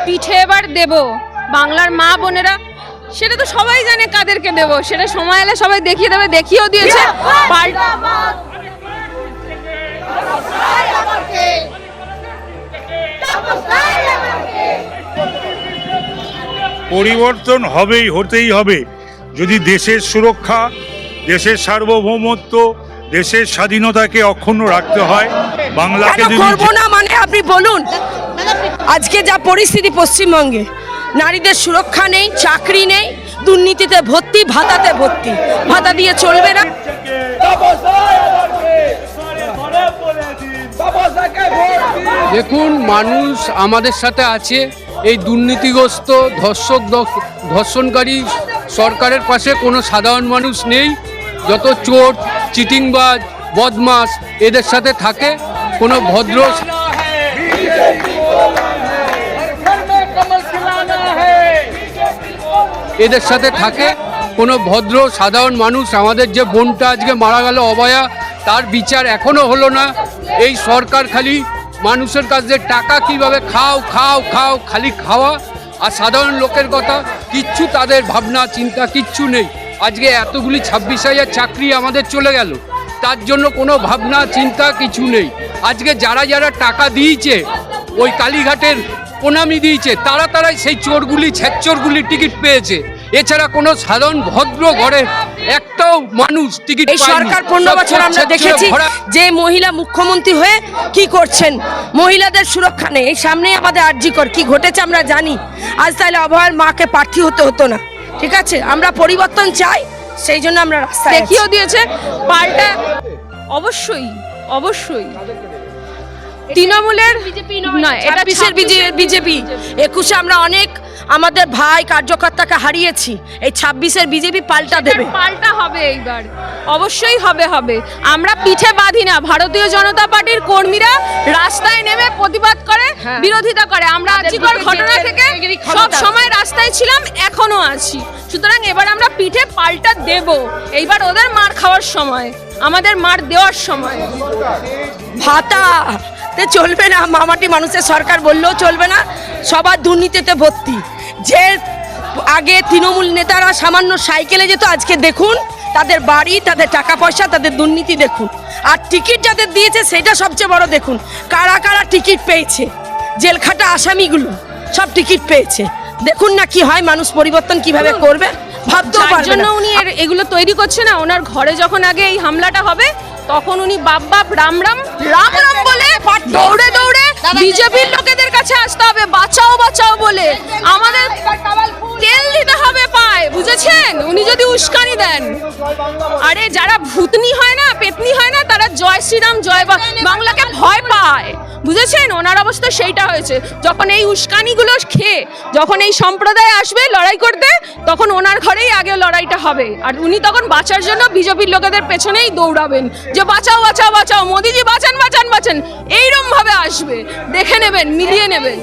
পিঠে এবার দেব বাংলার মা বোনেরা, সেটা তো সবাই জানে কাদেরকে দেব, সেটা সময় এলে সবাই দেখিয়ে দেবে, দেখিয়েও দিয়েছে। পরিবর্তন হতেই হবে যদি দেশের সুরক্ষা, দেশের সার্বভৌমত্ব, দেশের স্বাধীনতাকে অক্ষুণ্ণ রাখতে হয়। বাংলাকে করব না মানে আপনি বলুন, আজকে যা পরিস্থিতি পশ্চিমবঙ্গে, নারীদের সুরক্ষা নেই, চাকরি নেই, দুর্নীতিতে ভর্তি, ভাতাতে ভর্তি, ভাতা দিয়ে চলবে না। দেখুন, মানুষ আমাদের সাথে আছে। এই দুর্নীতিগ্রস্ত ধর্ষণকারী সরকারের পাশে কোনো সাধারণ মানুষ নেই। যত চোর, চিটিংবাজ, বদমাস এদের সাথে থাকে কোনো ভদ্র এদের সাথে থাকে কোনো ভদ্র সাধারণ মানুষ। আমাদের যে বোনটা আজকে মারা গেল অভয়া, তার বিচার এখনো হলো না। এই সরকার খালি মানুষের কাছে টাকা কিভাবে খাও খাও খাও, খালি খাওয়া, আর সাধারণ লোকের কথা কিচ্ছু, তাদের ভাবনা চিন্তা কিচ্ছু নেই। আজকে এতগুলি 26,000 চাকরি আমাদের চলে গেল, তার জন্য কোনো ভাবনা চিন্তা কিছু নেই। আজকে যারা যারা টাকা দিয়েছে, ওই কালীঘাটের প্রণামী দিয়েছে, তারাই সেই চোরগুলি, ছেচোরগুলি টিকিট পেয়েছে। এছাড়া কোনো সাধারণ ভদ্র ঘরে একটাও মানুষ টিকিট পায়নি। এই সরকার 15 বছর আমরা দেখেছি যে মহিলা মুখ্যমন্ত্রী হয়ে কি করছেন, মহিলাদের সুরক্ষা নেই। এই সামনেই আমাদের আরজিকর কি ঘটেছে আমরা জানি। আজ তাহলে অভয়ার মাকে প্রার্থী হতো না। ঠিক আছে, আমরা পরিবর্তন চাই, সেই জন্য আমরা রাস্তায় দেখিয়েও দিয়েছে পাল্টা। অবশ্যই অবশ্যই তৃণমূলের নয়, এটা বিজেপি। 21-এ আমরা অনেক আমাদের ভাই কার্যকর্তাকে হারিয়েছি, এই 26-এর বিজেপি পাল্টা দেবে, পাল্টা হবে এইবার, অবশ্যই হবে। আমরা পিঠে বাঁধি না, ভারতীয় জনতা পার্টির কর্মীরা রাস্তায় নেমে প্রতিবাদ করে, বিরোধিতা করে। আমরা আজকের ঘটনা থেকে সব সময় রাস্তায় ছিলাম, এখনো আছি। সুতরাং এবার আমরা পিঠে পাল্টা দেব। এইবার ওদের মার খাওয়ার সময়, আমাদের মার দেওয়ার সময়। ভাতা চলবে না, মামাটি মানুষের সরকার বললেও চলবে না, সবার দুর্নীতিতে ভর্তি। যে আগে তৃণমূল নেতারা সামান্য সাইকেলে যেত, আজকে দেখুন তাদের বাড়ি, তাদের টাকা পয়সা, তাদের দুর্নীতি দেখুন। আর টিকিট যাদের দিয়েছে সেটা সবচেয়ে বড়, দেখুন কারা কারা টিকিট পেয়েছে, জেলখাটা আসামিগুলো সব টিকিট পেয়েছে। দেখুন না কি হয়, মানুষ পরিবর্তন কিভাবে করবে ভাবতেও তার পারবে জন্য না। উনি এগুলো তৈরি করছে না। ওনার ঘরে যখন আগে এই হামলাটা হবে, তখন উনি বাপ রাম রাম বলে দৌড়ে দৌড়ে বিজেপির লোকেদের কাছে আসতে হবে, বাঁচাও বাঁচাও বলে। আমাদের তেল দিতে হবে পায়, বুঝেছেন? উনি যদি উস্কানি দেন, আরে যারা ভূতনি হয় না, পেতনি হয় না, তারা জয় শ্রীরাম জয় বাংলাকে ভয় পায়, বুঝেছেন? ওনার অবস্থা সেইটা হয়েছে। যখন এই উস্কানিগুলো খেয়ে যখন এই সম্প্রদায় আসবে লড়াই করতে, তখন ওনার ঘরেই আগে লড়াইটা হবে। আর উনি তখন বাঁচার জন্য বিজেপির লোকেদের পেছনেই দৌড়াবেন, যে বাঁচাও বাঁচাও বাঁচাও, মোদিজি বাঁচান বাঁচান বাঁচান, এইরকম ভাবে আসবে। দেখে নেবেন, মিলিয়ে নেবেন।